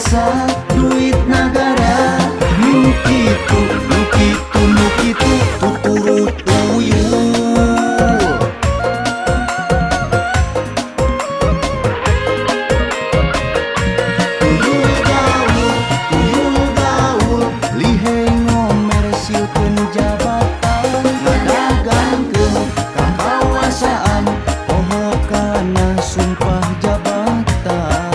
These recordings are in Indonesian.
biasa duit negara. Nu kitu tuturut uyuh. Tuyul gaul lihai ngomer silkeun jabatan, ngadagangkeun kakawasan poho kana sumpah jabatan.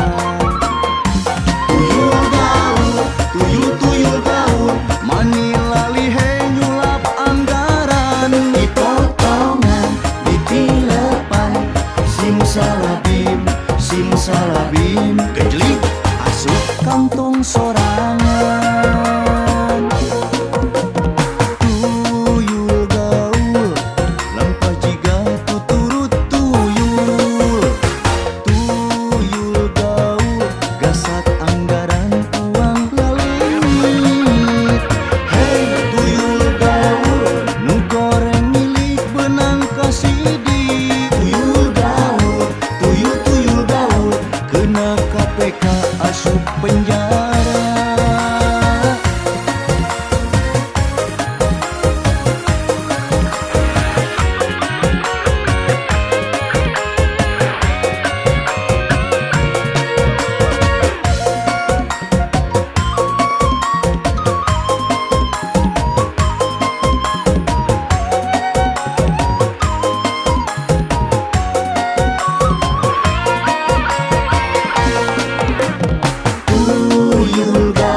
Tuyul gaul Manila lihai nyulap anggaran, dipotongan ditilepan simsalabim kejlik asup kantong sorangan. Tuyul gaul lampah jiga tuturut tuyul. Tuyul gaul gasat anggaran uang lalit. Hei tuyul gaul nu goreng milik benang kasidi. Tuyul gaul kena KPK asup penjara. Tuyul gaul